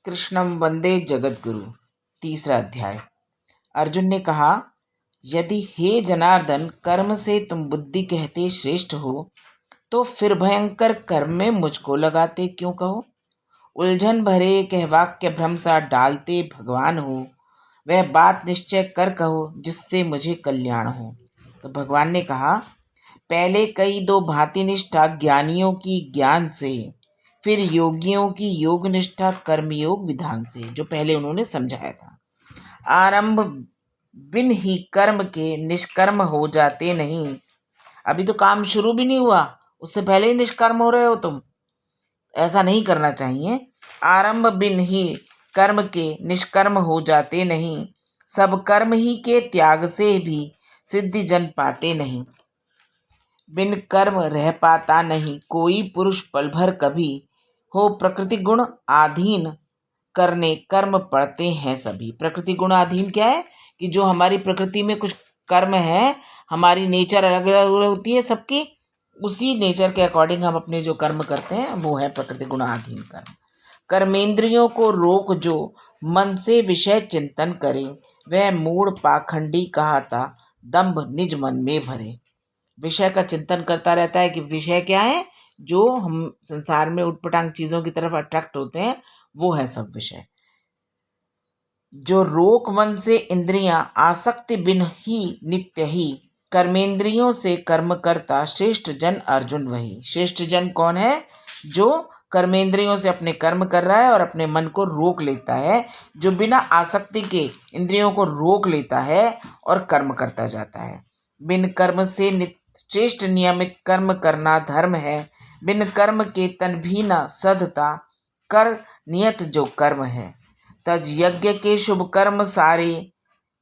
कृष्णम वंदे जगद्गुरु। तीसरा अध्याय। अर्जुन ने कहा, यदि हे जनार्दन कर्म से तुम बुद्धि कहते श्रेष्ठ हो, तो फिर भयंकर कर्म में मुझको लगाते क्यों कहो। उलझन भरे कह वाक्य भ्रम सा डालते भगवान हो, वह बात निश्चय कर कहो जिससे मुझे कल्याण हो। तो भगवान ने कहा, पहले कई दो भांति निष्ठा ज्ञानियों की ज्ञान से, फिर योगियों की योग निष्ठा कर्मयोग विधान से, जो पहले उन्होंने समझाया था। आरंभ बिन ही कर्म के निष्कर्म हो जाते नहीं। अभी तो काम शुरू भी नहीं हुआ, उससे पहले ही निष्कर्म हो रहे हो तुम। ऐसा नहीं करना चाहिए। आरंभ बिन ही कर्म के निष्कर्म हो जाते नहीं, सब कर्म ही के त्याग से भी सिद्धि जन पाते नहीं। बिन कर्म रह पाता नहीं कोई पुरुष पल भर कभी, हो प्रकृति गुण आधीन करने कर्म पड़ते हैं सभी। प्रकृति गुण अधीन क्या है कि जो हमारी प्रकृति में कुछ कर्म है, हमारी नेचर अलग अलग होती है सबकी, उसी नेचर के अकॉर्डिंग हम अपने जो कर्म करते हैं वो है प्रकृति गुण अधीन कर्म। कर्मेंद्रियों को रोक जो मन से विषय चिंतन करे, वह मूढ़ पाखंडी कहाता दंभ निज मन में भरे। विषय का चिंतन करता रहता है कि विषय क्या है, जो हम संसार में उटपटांग चीजों की तरफ अट्रैक्ट होते हैं, वो है सब विषय। जो रोक मन से इंद्रियां आसक्ति बिन ही नित्य ही, कर्मेंद्रियों से कर्म करता श्रेष्ठ जन अर्जुन वही। श्रेष्ठ जन कौन है? जो कर्मेंद्रियों से अपने कर्म कर रहा है और अपने मन को रोक लेता है, जो बिना आसक्ति के इंद्रियों को रोक लेता है और कर्म करता जाता है। बिन कर्म से श्रेष्ठ नियमित कर्म करना धर्म है, बिन कर्म के तन भी न सधता, कर नियत जो कर्म है। तज यज्ञ के शुभ कर्म सारे,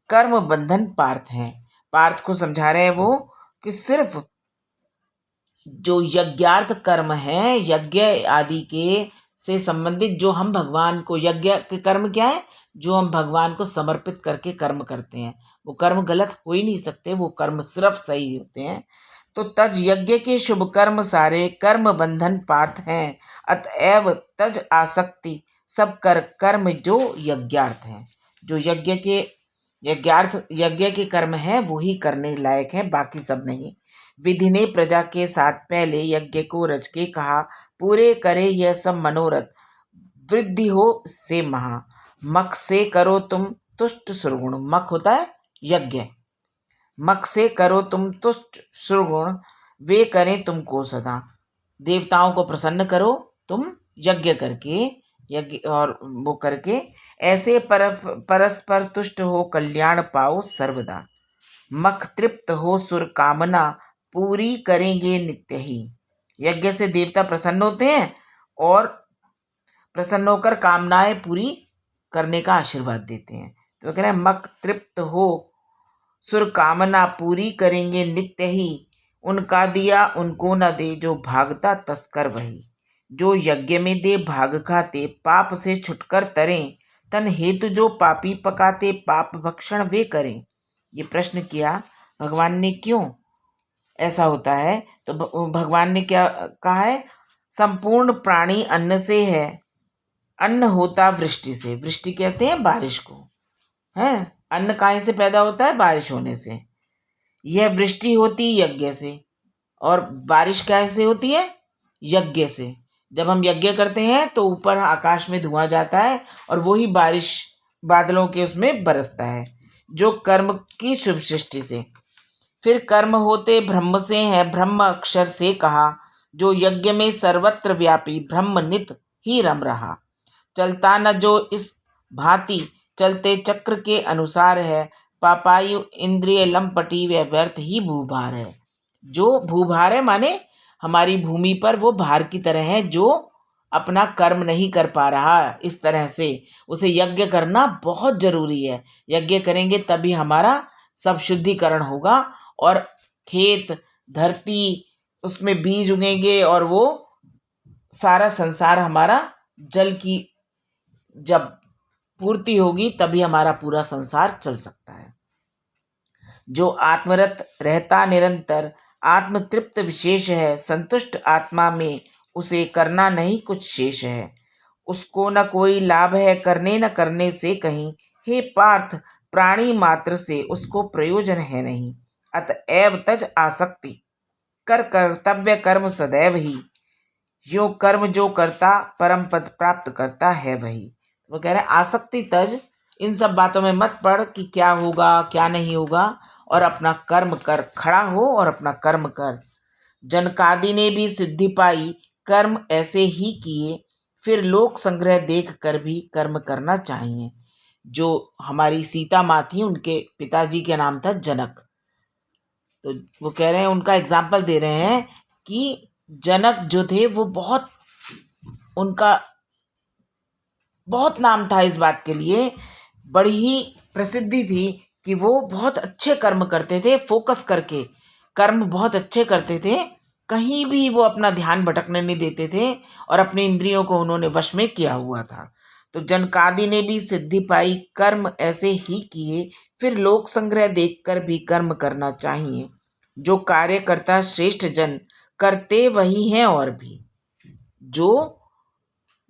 कर्म बंधन पार्थ हैं। पार्थ को समझा रहे हैं वो कि सिर्फ जो यज्ञार्थ कर्म है, यज्ञ आदि के से संबंधित जो हम भगवान को, यज्ञ के कर्म क्या है, जो हम भगवान को समर्पित करके कर्म करते हैं, वो कर्म गलत हो ही नहीं सकते, वो कर्म सिर्फ सही होते हैं। तो तज यज्ञ के शुभ कर्म सारे, कर्म बंधन पार्थ हैं, अतएव तज आसक्ति सब कर कर्म जो यज्ञार्थ हैं। जो यज्ञ के कर्म हैं वो ही करने लायक हैं, बाकी सब नहीं। विधि ने प्रजा के साथ पहले यज्ञ को रच के कहा, पूरे करे यह सब मनोरथ, वृद्धि हो से महा। मख से करो तुम तुष्ट सुरगुण। मख होता है यज्ञ। मख से करो तुम तुष्ट सुरगुण, वे करें तुमको सदा। देवताओं को प्रसन्न करो तुम यज्ञ करके, यज्ञ और वो करके, ऐसे परस्पर तुष्ट हो कल्याण पाओ सर्वदा। मख तृप्त हो सुर कामना, पूरी करेंगे नित्य ही। यज्ञ से देवता प्रसन्न होते हैं और प्रसन्न होकर कामनाएं पूरी करने का आशीर्वाद देते हैं। तो कह रहे हैं मख तृप्त हो सुर कामना, पूरी करेंगे नित्य ही। उनका दिया उनको न दे, जो भागता तस्कर वही। जो यज्ञ में दे भाग खाते, पाप से छुटकर तरें, तन हेतु जो पापी पकाते, पाप भक्षण वे करें। ये प्रश्न किया भगवान ने, क्यों ऐसा होता है? तो भगवान ने क्या कहा है? संपूर्ण प्राणी अन्न से है, अन्न होता वृष्टि से। वृष्टि कहते हैं बारिश को, है। अन्न काहे से पैदा होता है? बारिश होने से। यह वृष्टि होती यज्ञ से, और बारिश कैसे होती है? यज्ञ से। जब हम यज्ञ करते हैं तो ऊपर आकाश में धुआं जाता है और वही बारिश बादलों के उसमें बरसता है, जो कर्म की शुभ सृष्टि से। फिर कर्म होते ब्रह्म से हैं, ब्रह्म अक्षर से कहा, जो यज्ञ में सर्वत्र व्यापी ब्रह्म नित ही रम रहा। चलता न जो इस भांति, चलते चक्र के अनुसार है, पापायु इंद्रिय लंपटी वह व्यर्थ ही भूभार है। जो भूभार है माने हमारी भूमि पर वो भार की तरह है, जो अपना कर्म नहीं कर पा रहा। इस तरह से उसे यज्ञ करना बहुत जरूरी है। यज्ञ करेंगे तभी हमारा सब शुद्धिकरण होगा और खेत, धरती, उसमें बीज उगेंगे और वो सारा संसार हमारा, जल की जब पूर्ति होगी तभी हमारा पूरा संसार चल सकता है। जो आत्मरत रहता निरंतर, आत्मतृप्त विशेष है, संतुष्ट आत्मा में उसे करना नहीं कुछ शेष है। उसको न कोई लाभ है करने न करने से कहीं। हे पार्थ, प्राणी मात्र से उसको प्रयोजन है नहीं। अतएव तज आसक्ति, कर कर्तव्य कर्म सदैव ही। यो कर्म जो करता परम पद प्राप्त करता है वही। वो कह रहे हैं आसक्ति तज, इन सब बातों में मत पड़ कि क्या होगा क्या नहीं होगा, और अपना कर्म कर, खड़ा हो और अपना कर्म कर। जनकादि ने भी सिद्धि पाई, कर्म ऐसे ही किए, फिर लोक संग्रह देख कर भी कर्म करना चाहिए। जो हमारी सीता माँ थी, उनके पिताजी का नाम था जनक। तो वो कह रहे हैं, उनका एग्जाम्पल दे रहे हैं कि जनक जो थे वो बहुत, उनका बहुत नाम था इस बात के लिए, बड़ी ही प्रसिद्धि थी कि वो बहुत अच्छे कर्म करते थे, फोकस करके कर्म बहुत अच्छे करते थे। कहीं भी वो अपना ध्यान भटकने नहीं देते थे और अपनी इंद्रियों को उन्होंने वश में किया हुआ था। तो जनकादि ने भी सिद्धि पाई, कर्म ऐसे ही किए, फिर लोक संग्रह देखकर भी कर्म करना चाहिए। जो कार्य करता श्रेष्ठ जन, करते वही हैं और भी। जो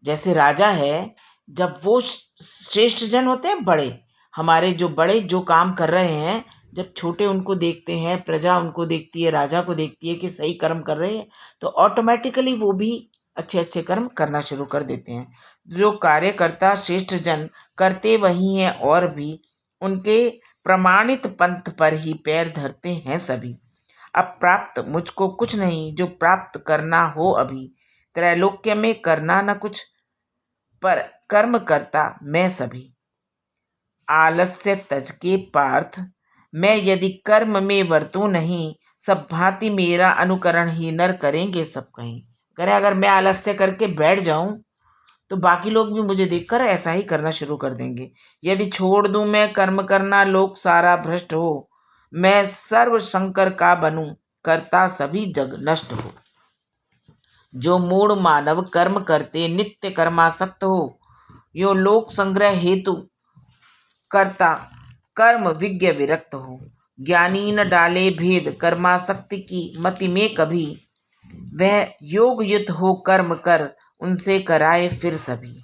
जैसे राजा है, जब वो श्रेष्ठ जन होते हैं, बड़े, हमारे जो बड़े जो काम कर रहे हैं, जब छोटे उनको देखते हैं, प्रजा उनको देखती है, राजा को देखती है कि सही कर्म कर रहे हैं, तो ऑटोमेटिकली वो भी अच्छे अच्छे कर्म करना शुरू कर देते हैं। जो कार्य करता श्रेष्ठ जन, करते वही हैं और भी, उनके प्रमाणित पंथ पर ही पैर धरते हैं सभी। अब प्राप्त मुझको कुछ नहीं, जो प्राप्त करना हो अभी, त्रैलोक्य में करना न कुछ, पर कर्म करता मैं सभी। आलस्य तज के पार्थ, मैं यदि कर्म में वर्तूं नहीं, सब भांति मेरा अनुकरण ही नर करेंगे सब कहीं। करे अगर मैं आलस्य करके बैठ जाऊं तो बाकी लोग भी मुझे देखकर ऐसा ही करना शुरू कर देंगे। यदि छोड़ दूं मैं कर्म करना, लोक सारा भ्रष्ट हो, मैं सर्व शंकर का बनूं, करता सभी जग नष्ट हो। जो मूढ़ मानव कर्म करते नित्य कर्मासक्त हो, यो लोक संग्रह हेतु करता कर्म विज्ञ विरक्त हो। ज्ञानी न डाले भेद कर्मासक्ति की मति में कभी, वह योग युत हो कर्म कर, उनसे कराए फिर सभी।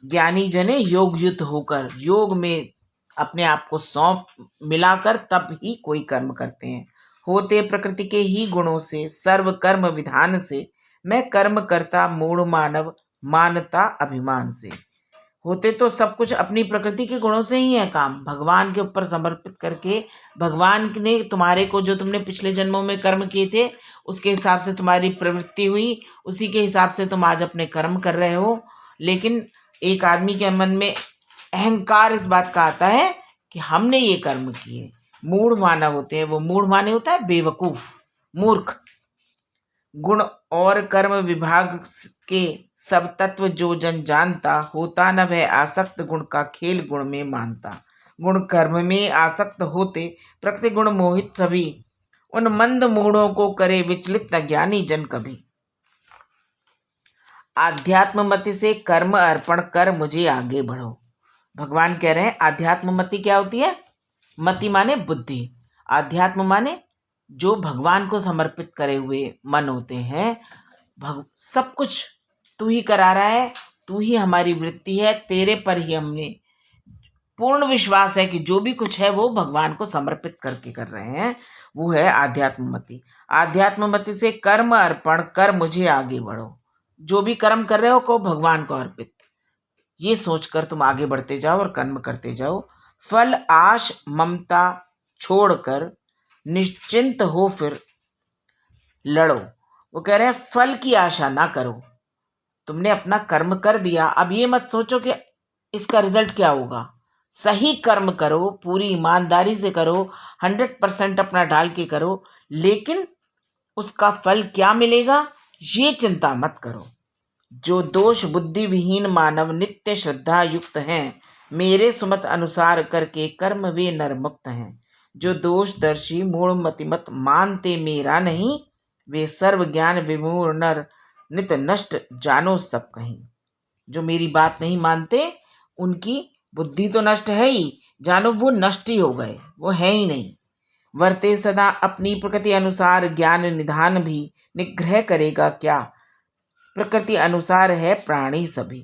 ज्ञानी जने योग युत होकर, योग में अपने आप को सौंप मिलाकर तब ही कोई कर्म करते हैं। होते प्रकृति के ही गुणों से, सर्व कर्म विधान से, मैं कर्म करता मूढ़ मानव, मानता अभिमान से। होते तो सब कुछ अपनी प्रकृति के गुणों से ही है काम, भगवान के ऊपर समर्पित करके, भगवान ने तुम्हारे को जो तुमने पिछले जन्मों में कर्म किए थे उसके हिसाब से तुम्हारी प्रवृत्ति हुई, उसी के हिसाब से तुम आज अपने कर्म कर रहे हो। लेकिन एक आदमी के मन में अहंकार इस बात का आता है कि हमने ये कर्म किए। मूढ़ मानव होते हैं, वो मूढ़ माने होता है बेवकूफ, मूर्ख। गुण और कर्म विभाग के सब तत्व जो जन जानता, होता न वह आसक्त गुण का खेल गुण में मानता। गुण कर्म में आसक्त होते, प्रकृति गुण मोहित सभी, उन मंद मूढ़ों को करे विचलित न ज्ञानी जन कभी। आध्यात्म मति से कर्म अर्पण कर मुझे आगे बढ़ो। भगवान कह रहे हैं आध्यात्म मति क्या होती है? मति माने बुद्धि, आध्यात्म माने जो भगवान को समर्पित करे हुए मन होते हैं। सब कुछ तू ही करा रहा है, तू ही हमारी वृत्ति है, तेरे पर ही हमने पूर्ण विश्वास है कि जो भी कुछ है वो भगवान को समर्पित करके कर रहे हैं, वो है आध्यात्ममति। आध्यात्ममति से कर्म अर्पण कर मुझे आगे बढ़ो। जो भी कर्म कर रहे हो को भगवान को अर्पित, ये सोचकर तुम आगे बढ़ते जाओ और कर्म करते जाओ। फल आश ममता छोड़कर निश्चिंत हो फिर लड़ो। वो कह रहे हैं फल की आशा ना करो। तुमने अपना कर्म कर दिया, अब ये मत सोचो कि इसका रिजल्ट क्या होगा। सही कर्म करो, पूरी ईमानदारी से करो, 100% अपना डाल के करो, लेकिन उसका फल क्या मिलेगा ये चिंता मत करो। जो दोष बुद्धि विहीन मानव नित्य श्रद्धा युक्त हैं, मेरे सुमत अनुसार करके कर्म वे नर मुक्त हैं। जो दोषदर्शी मूढ़ मतिमत मानते मेरा नहीं, वे सर्व ज्ञान विमूढ़ नर नित नष्ट जानो सब कहीं। जो मेरी बात नहीं मानते उनकी बुद्धि तो नष्ट है ही, जानो वो नष्ट ही हो गए, वो है ही नहीं। वर्ते सदा अपनी प्रकृति अनुसार, ज्ञान निधान भी निग्रह करेगा क्या। प्रकृति अनुसार है प्राणी सभी।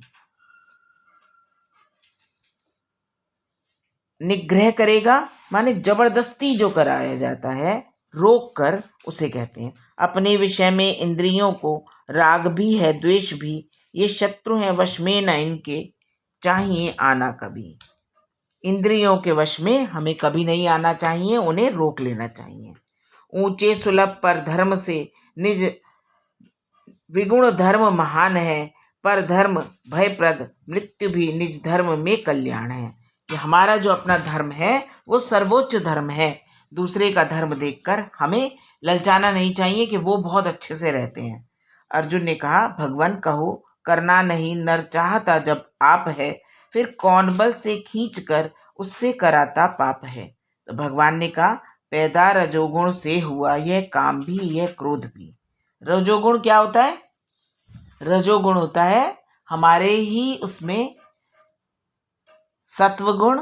निग्रह करेगा, माने जबरदस्ती जो कराया जाता है, रोक कर, उसे कहते हैं। अपने विषय में इंद्रियों को राग भी है, द्वेष भी, ये शत्रु हैं, वश में न इनके, चाहिए आना कभी। इंद्रियों के वश में हमें कभी नहीं आना चाहिए, उन्हें रोक लेना चाहिए। ऊंचे सुलभ पर धर्म से निज विगुण धर्म महान है, पर धर्म भयप्रद, मृत्यु भी निज धर्म में कल्याण है। कि हमारा जो अपना धर्म है वो सर्वोच्च धर्म है। दूसरे का धर्म देखकर हमें ललचाना नहीं चाहिए कि वो बहुत अच्छे से रहते हैं। अर्जुन ने कहा, भगवान कहो करना नहीं नर चाहता, जब आप है फिर कौन बल से खींच कर उससे कराता पाप है। तो भगवान ने कहा, पैदा रजोगुण से हुआ यह काम भी, यह क्रोध भी। रजोगुण क्या होता है? रजोगुण होता है हमारे ही उसमें सत्वगुण,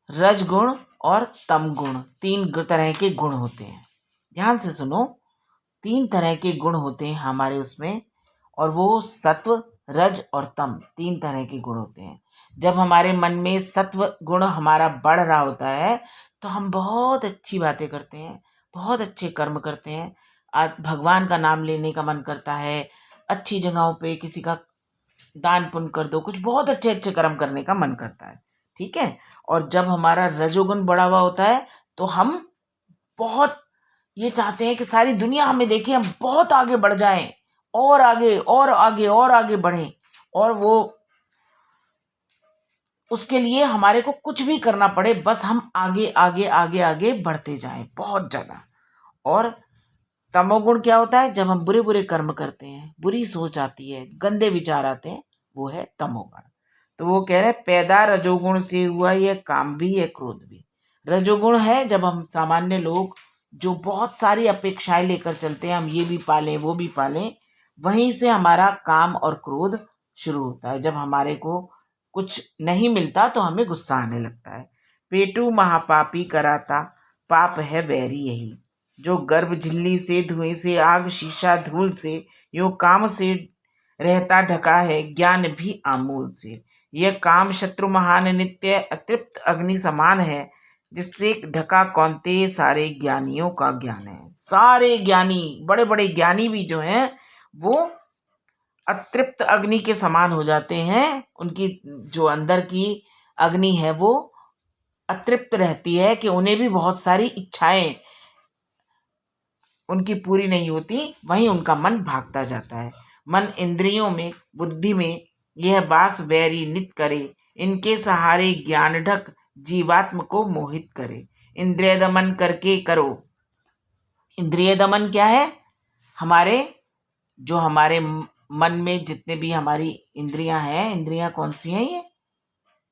रजगुण और तमगुण, तीन तरह के गुण होते हैं। ध्यान से सुनो, तीन तरह के गुण होते हैं हमारे उसमें, और वो सत्व, रज और तम, तीन तरह के गुण होते हैं। जब हमारे मन में सत्व गुण हमारा बढ़ रहा होता है तो हम बहुत अच्छी बातें करते हैं, बहुत अच्छे कर्म करते हैं। आज भगवान का नाम लेने का मन करता है, अच्छी जगहों पे किसी का दान पुण्य कर दो, कुछ बहुत अच्छे अच्छे कर्म करने का मन करता है। ठीक है। और जब हमारा रजोगुण बढ़ा हुआ होता है तो हम बहुत ये चाहते हैं कि सारी दुनिया हमें देखे, हम बहुत आगे बढ़ जाएं, और आगे और आगे और आगे बढ़ें, और वो उसके लिए हमारे को कुछ भी करना पड़े, बस हम आगे आगे आगे आगे बढ़ते जाएं बहुत ज़्यादा। और तमोगुण क्या होता है? जब हम बुरे बुरे कर्म करते हैं, बुरी सोच आती है, गंदे विचार आते हैं, वो है तमोगुण। तो वो कह रहे हैं, पैदा रजोगुण से हुआ यह काम भी, यह क्रोध भी। रजोगुण है जब हम सामान्य लोग जो बहुत सारी अपेक्षाएं लेकर चलते हैं, हम ये भी पालें वो भी पालें, वहीं से हमारा काम और क्रोध शुरू होता है। जब हमारे को कुछ नहीं मिलता तो हमें गुस्सा आने लगता है। पेटू महापापी कराता, पाप है वैरी यही, जो गर्भ झिल्ली से, धुएं से, आग शीशा धूल से, यूं काम से रहता ढका है, ज्ञान भी आमूल से। यह काम शत्रु महान नित्य, अतृप्त अग्नि समान है, जिससे ढका कौनते सारे ज्ञानियों का ज्ञान है। सारे ज्ञानी, बड़े बड़े ज्ञानी भी जो हैं वो अतृप्त अग्नि के समान हो जाते हैं। उनकी जो अंदर की अग्नि है वो अतृप्त रहती है, कि उन्हें भी बहुत सारी इच्छाएं उनकी पूरी नहीं होती, वहीं उनका मन भागता जाता है। मन इंद्रियों में, बुद्धि में यह वास वैरी नित करे, इनके सहारे ज्ञान ढक जीवात्म को मोहित करे। इंद्रिय दमन करके करो। इंद्रिय दमन क्या है? हमारे जो हमारे मन में जितने भी हमारी इंद्रियां हैं, इंद्रियां कौन सी हैं? ये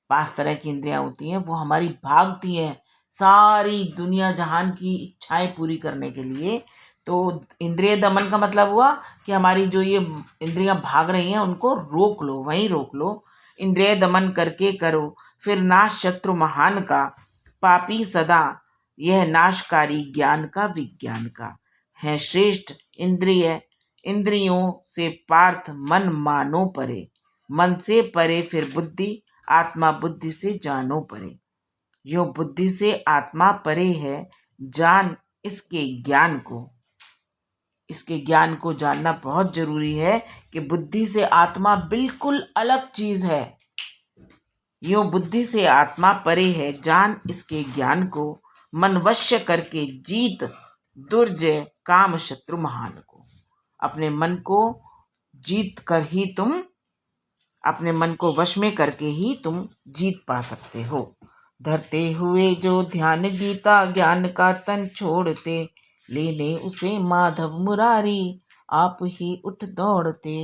5 तरह की इंद्रियां होती हैं, वो हमारी भागती हैं सारी दुनिया जहान की इच्छाएं पूरी करने के लिए। तो इंद्रिय दमन का मतलब हुआ कि हमारी जो ये इंद्रियां भाग रही हैं उनको रोक लो, वहीं रोक लो। इंद्रिय दमन करके करो फिर नाश शत्रु महान का, पापी सदा यह नाशकारी, ज्ञान का विज्ञान का है श्रेष्ठ। इंद्रिय इंद्रियों से पार्थ मन मानो परे, मन से परे फिर बुद्धि, आत्मा बुद्धि से जानो परे। यो बुद्धि से आत्मा परे है, जान इसके ज्ञान को। इसके ज्ञान को जानना बहुत जरूरी है कि बुद्धि से आत्मा बिल्कुल अलग चीज है। यो बुद्धि से आत्मा परे है, जान इसके ज्ञान को। मन वश्य करके जीत, दुर्जय काम शत्रु महान को। अपने मन को जीत कर ही तुम, अपने मन को वश में करके ही तुम जीत पा सकते हो। धरते हुए जो ध्यान गीता, ज्ञान का तन छोड़ते, लेने उसे माधव मुरारी, आप ही उठ दौड़ते।